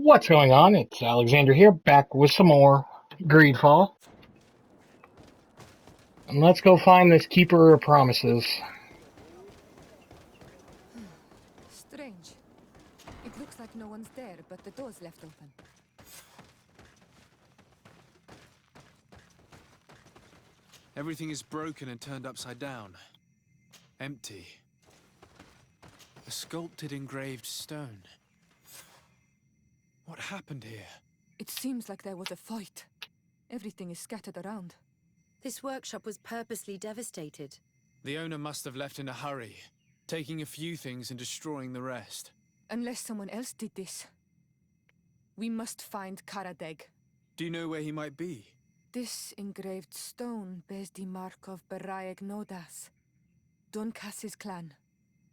What's going on? It's Alexander here, back with some more Greedfall. And let's go find this Keeper of Promises. Strange. It looks like no one's there, but the door's left open. Everything is broken and turned upside down. Empty. A sculpted engraved stone. What happened here? It seems like there was a fight. Everything is scattered around. This workshop was purposely devastated. The owner must have left in a hurry, taking a few things and destroying the rest. Unless someone else did this. We must find Karadeg. Do you know where he might be? This engraved stone bears the mark of Baraeg Nodas, Donkas's clan.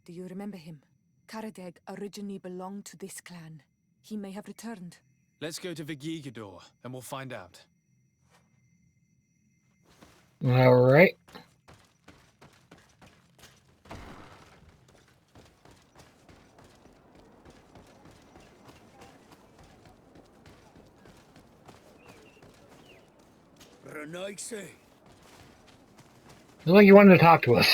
Do you remember him? Karadeg originally belonged to this clan. He may have returned. Let's go to Vigigador, and we'll find out. Alright. Looks Like you wanted to talk to us.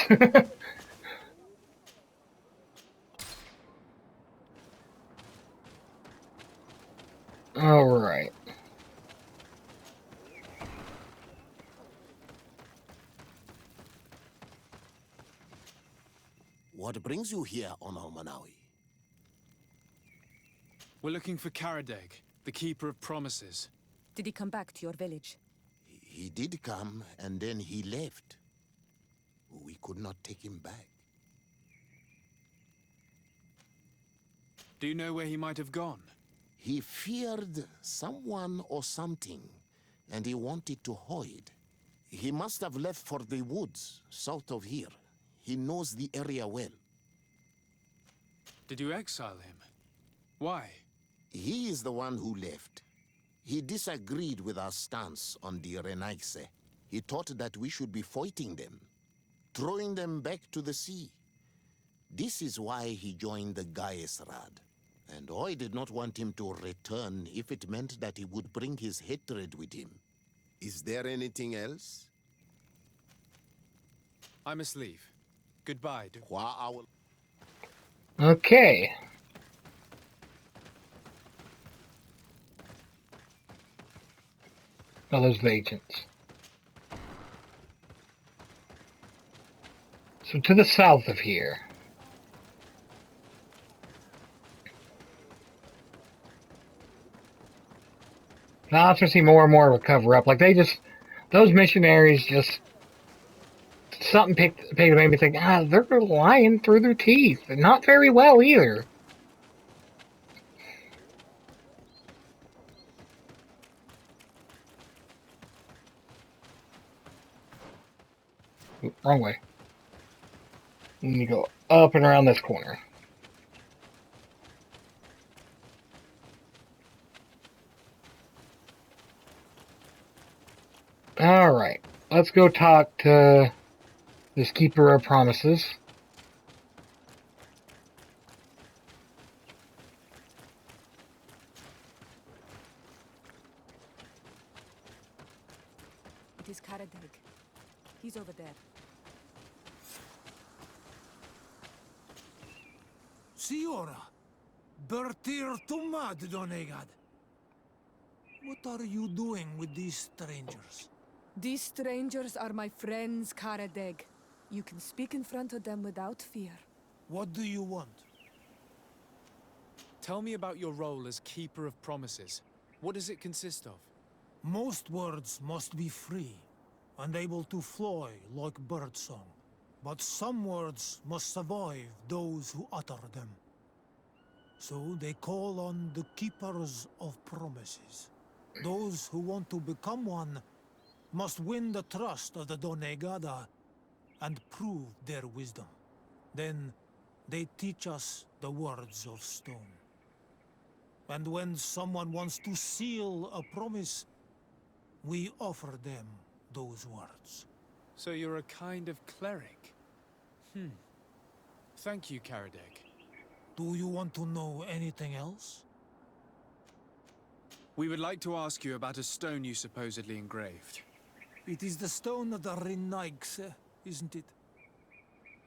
Alright. What brings you here on Almanawi? We're looking for Karadeg, the Keeper of Promises. Did he come back to your village? He did come, and then he left. We could not take him back. Do you know where he might have gone? He feared someone or something, and he wanted to hide. He must have left for the woods, south of here. He knows the area well. Did you exile him? Why? He is the one who left. He disagreed with our stance on the Renaise. He thought that we should be fighting them, throwing them back to the sea. This is why he joined the Gaesrad. And I did not want him to return if it meant that he would bring his hatred with him. Is there anything else? I must leave. Goodbye. Okay. Oh, those agents. So to the south of here. Now I just see more and more of a cover-up. Like, those missionaries just, something made me think, they're lying through their teeth. And not very well, either. Oop, wrong way. Let me go up and around this corner. Alright, let's go talk to this Keeper of Promises. It is Karadeg. He's over there. Siora, Bertir Tumad Donegad. What are you doing with these strangers? These strangers are my friends, Karadeg. You can speak in front of them without fear. What do you want? Tell me about your role as Keeper of Promises. What does it consist of? Most words must be free and able to fly like birdsong. But some words must survive those who utter them. So they call on the Keepers of Promises. Those who want to become one must win the trust of the Donegada and prove their wisdom. Then they teach us the words of stone. And when someone wants to seal a promise, we offer them those words. So you're a kind of cleric? Thank you, Karadeg. Do you want to know anything else? We would like to ask you about a stone you supposedly engraved. It is the stone of the Renaigse, isn't it?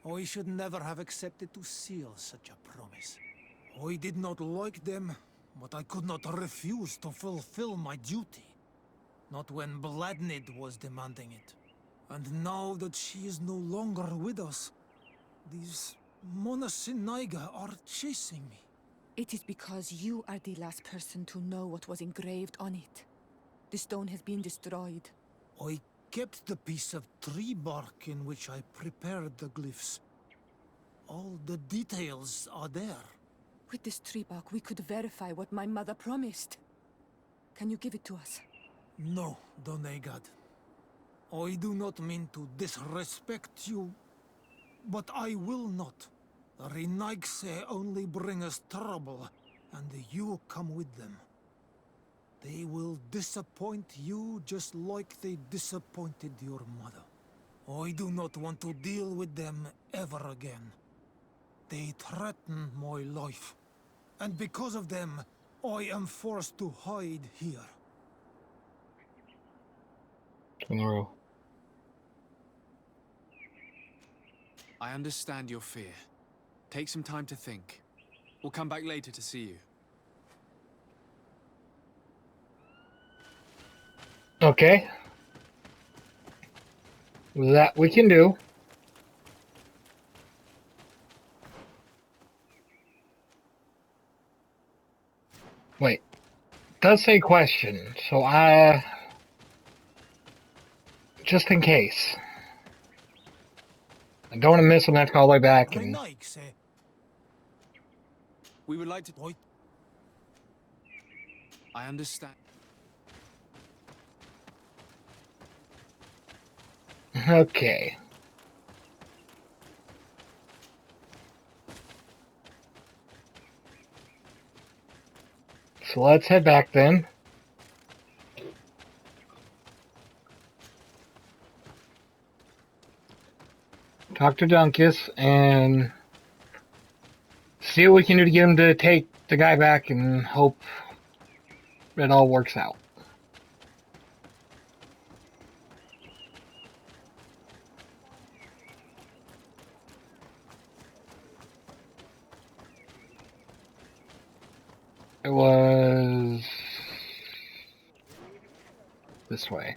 I should never have accepted to seal such a promise. I did not like them, but I could not refuse to fulfill my duty. Not when Bladnid was demanding it. And now that she is no longer with us, these Monasinaiga are chasing me. It is because you are the last person to know what was engraved on it. The stone has been destroyed. I kept the piece of tree bark in which I prepared the glyphs. All the details are there. With this tree bark, we could verify what my mother promised. Can you give it to us? No, Donegad. I do not mean to disrespect you, but I will not. The Renaigse only bring us trouble, and you come with them. They will disappoint you just like they disappointed your mother. I do not want to deal with them ever again. They threaten my life, and because of them, I am forced to hide here. Tomorrow. I understand your fear. Take some time to think. We'll come back later to see you. Okay. That we can do. Wait. It does say question, so just in case. I don't want to miss them. I have to go all the way back. And Renaigse, We would like to... I understand. okay. So let's head back then. Talk to Dunkus and see what we can do to get him to take the guy back and hope it all works out. It was this way.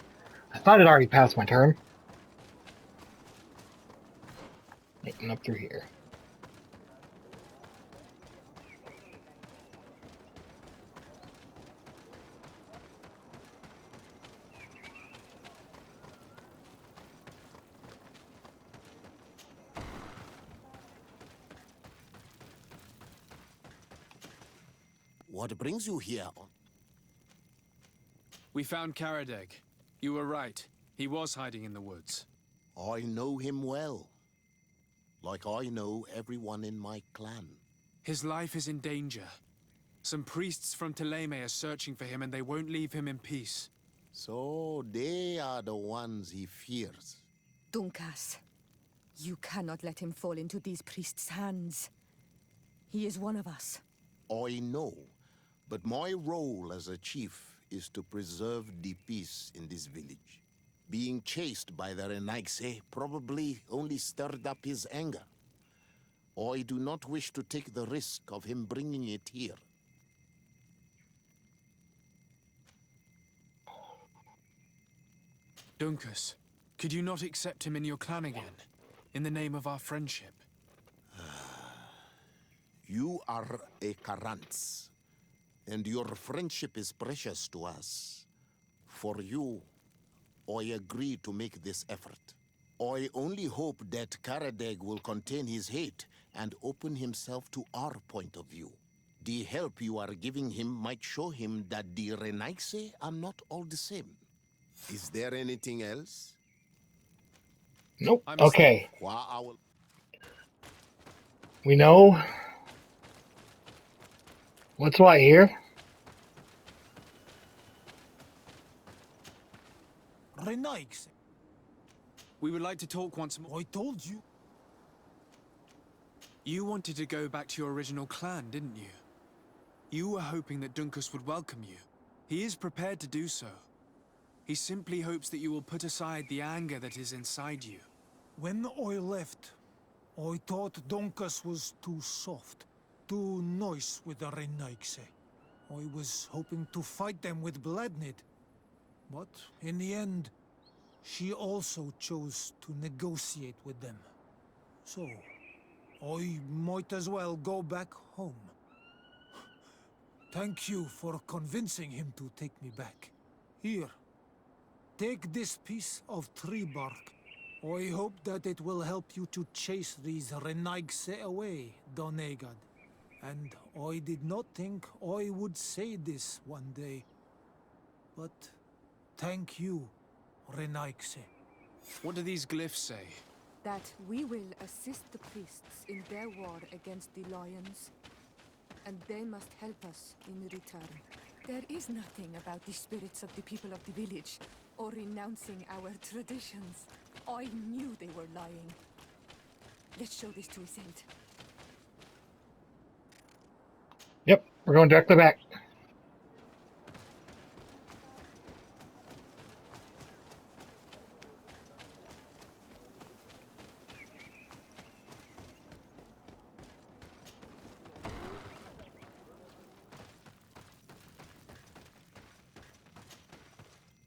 I thought it already passed my turn. And up through here. What brings you here? We found Karadeg. You were right. He was hiding in the woods. I know him well. Like I know everyone in my clan. His life is in danger. Some priests from Teleme are searching for him and they won't leave him in peace. So they are the ones he fears. Dunkas, you cannot let him fall into these priests' hands. He is one of us. I know, but my role as a chief is to preserve the peace in this village. Being chased by the Renaigse probably only stirred up his anger. I do not wish to take the risk of him bringing it here. Dunkus, could you not accept him in your clan again? In the name of our friendship? You are a Karants, and your friendship is precious to us. For you, I agree to make this effort. I only hope that Karadeg will contain his hate and open himself to our point of view. The help you are giving him might show him that the Renaigse are not all the same. Is there anything else? Nope. I'm Okay. Qua our... We know what's what here. Renaigse, We would like to talk once more. I told you. You wanted to go back to your original clan, didn't you? You were hoping that Dunkus would welcome you. He is prepared to do so. He simply hopes that you will put aside the anger that is inside you. When I left, I thought Donkas was too soft, too nice with the Renaigse. I was hoping to fight them with Bladnid. But in the end, she also chose to negotiate with them. So, I might as well go back home. Thank you for convincing him to take me back. Here, take this piece of tree bark. I hope that it will help you to chase these Renaigse away, Donegad. And I did not think I would say this one day. But thank you, Renaigse. What do these glyphs say? That we will assist the priests in their war against the lions, and they must help us in return. There is nothing about the spirits of the people of the village, or renouncing our traditions. I knew they were lying. Let's show this to Iseld. Yep, we're going directly back.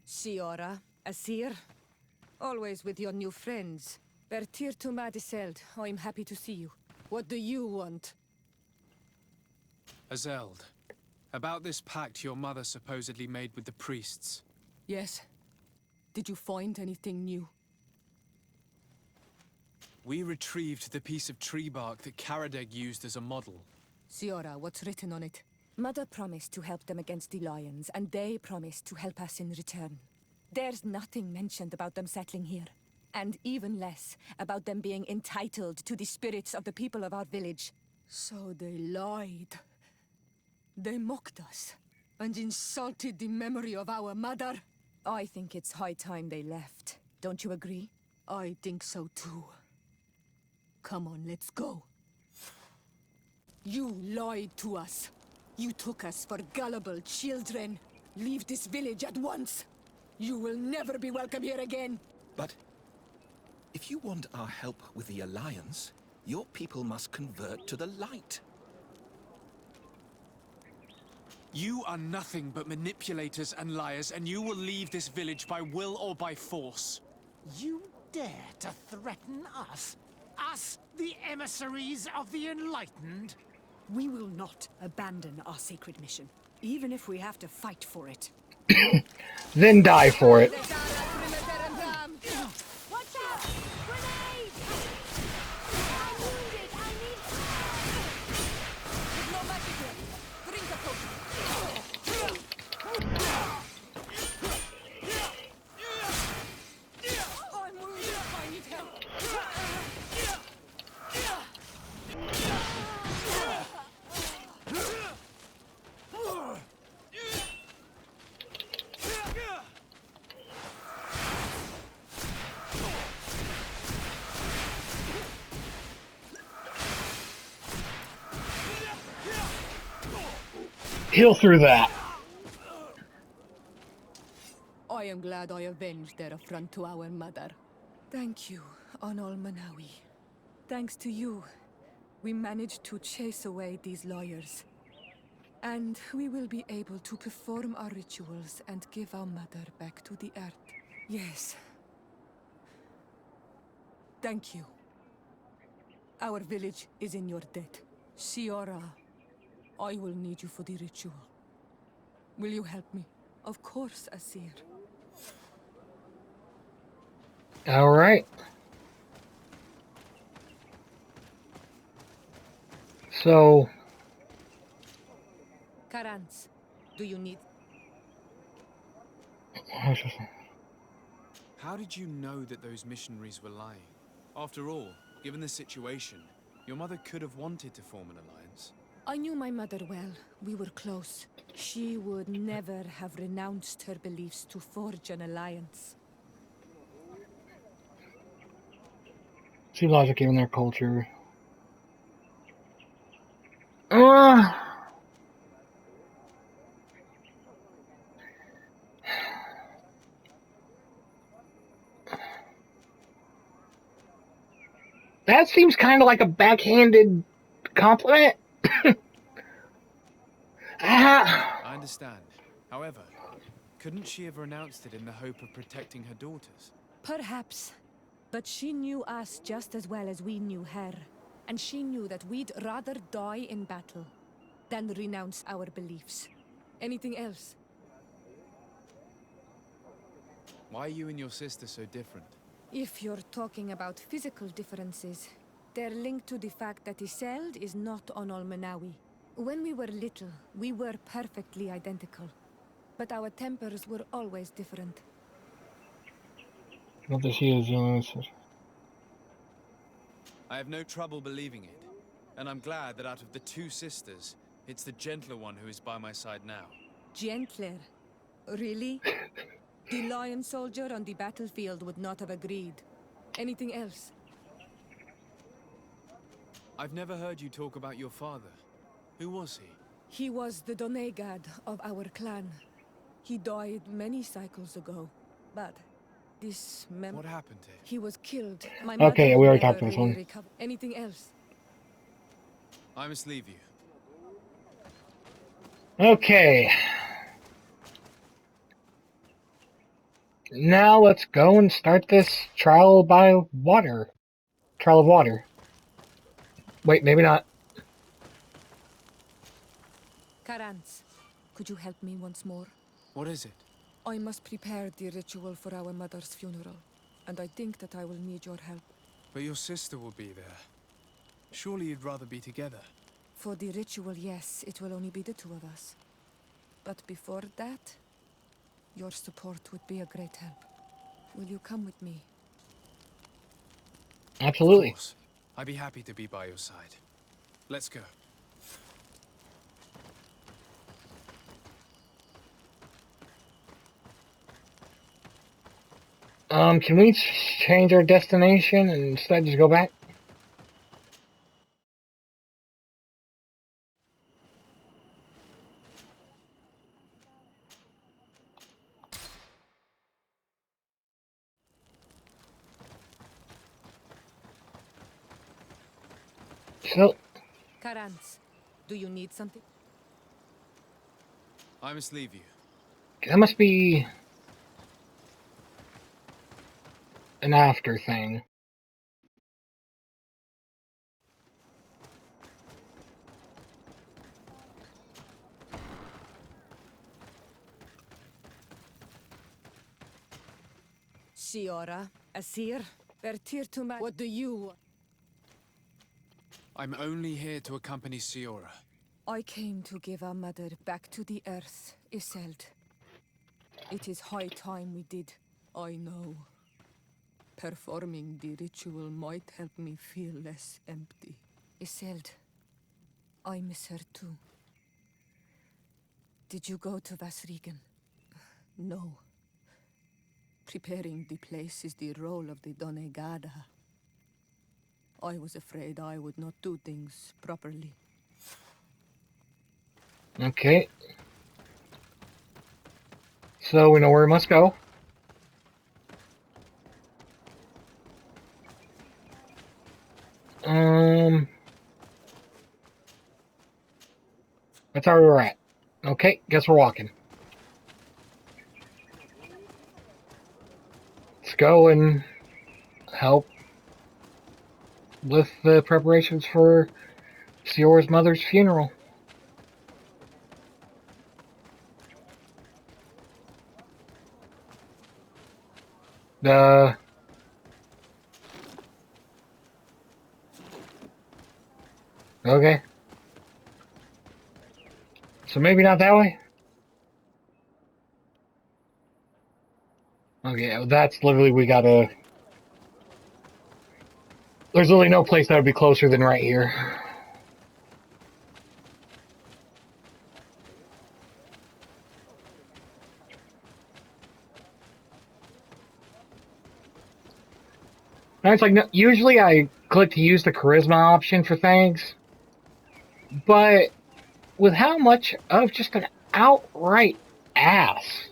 Shiora, Asir, always with your new friends. Bertir to Madiseld, I'm happy to see you. What do you want? Azeld, about this pact your mother supposedly made with the priests. Yes. Did you find anything new? We retrieved the piece of tree bark that Karadeg used as a model. Shiora, what's written on it? Mother promised to help them against the lions, and they promised to help us in return. There's nothing mentioned about them settling here. And even less about them being entitled to the spirits of the people of our village. So they lied. They mocked us, and insulted the memory of our mother. I think it's high time they left. Don't you agree? I think so too. Come on, let's go. You lied to us. You took us for gullible children. Leave this village at once. You will never be welcome here again. But if you want our help with the Alliance, your people must convert to the light. You are nothing but manipulators and liars, and you will leave this village by will or by force. You dare to threaten us? Us, the emissaries of the Enlightened? We will not abandon our sacred mission, even if we have to fight for it. Then die for it. Watch out! Grenade! I'm wounded! I need There's no magic here. Drink the potion. I'm wounded. I need help. Heal through that. I am glad I avenged their affront to our mother. Thank you, Anol Manawi. Thanks to you, we managed to chase away these lawyers. And we will be able to perform our rituals and give our mother back to the earth. Yes. Thank you. Our village is in your debt. Shiora, I will need you for the ritual. Will you help me? Of course, Asir. All right. So, Karans, do you need... How did you know that those missionaries were lying? After all, given the situation, your mother could have wanted to form an alliance. I knew my mother well. We were close. She would never have renounced her beliefs to forge an alliance. seems logic given their culture. That seems kind of like a backhanded compliment. Ah, I understand. However, couldn't she have renounced it in the hope of protecting her daughters? Perhaps. But she knew us just as well as we knew her. And she knew that we'd rather die in battle than renounce our beliefs. Anything else? Why are you and your sister so different? If you're talking about physical differences, they're linked to the fact that Iseult is not on Olmenawi. When we were little, we were perfectly identical. But our tempers were always different. not that she is young. I have no trouble believing it. And I'm glad that out of the two sisters, it's the gentler one who is by my side now. Gentler? Really? The lion soldier on the battlefield would not have agreed. Anything else? I've never heard you talk about your father. Who was he? He was the Donegad of our clan. He died many cycles ago. But this What happened to him? he was killed. My Okay, mother we already never talked about this really one. recovered. Anything else? I must leave you. Okay. Now let's go and start this trial by water. Trial of water. Wait, maybe not. Karans, could you help me once more? What is it? I must prepare the ritual for our mother's funeral, and I think that I will need your help. But your sister will be there. Surely you'd rather be together. For the ritual, yes, it will only be the two of us. But before that, your support would be a great help. Will you come with me? Absolutely. Of course. I'd be happy to be by your side. Let's go. Can we change our destination and instead just go back? So, Karans, do you need something? I must leave you. that must be an after thing. Siora, Asir, Bertirtuma, what do you want? I'm only here to accompany Siora. I came to give our mother back to the earth, Iseult. It is high time we did. I know. Performing the ritual might help me feel less empty. Iseult, I miss her too. Did you go to Vasrigan? No. Preparing the place is the role of the Donegada. I was afraid I would not do things properly. Okay. So we know where we must go. That's where we're at. Okay, guess we're walking. Let's go and help with the preparations for Siora's mother's funeral. Okay. So maybe not that way? Okay, that's literally, we gotta... There's literally no place that would be closer than right here. And it's like, no, usually I click to use the charisma option for things, but with how much of just an outright ass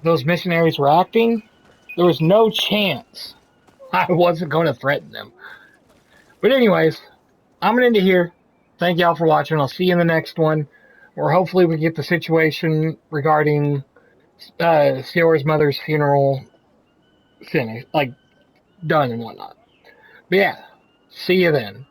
those missionaries were acting, there was no chance I wasn't going to threaten them. But anyways, I'm going to end it here. Thank y'all for watching. I'll see you in the next one, where hopefully we get the situation regarding Siora's mother's funeral finished, like done and whatnot. But yeah, see you then.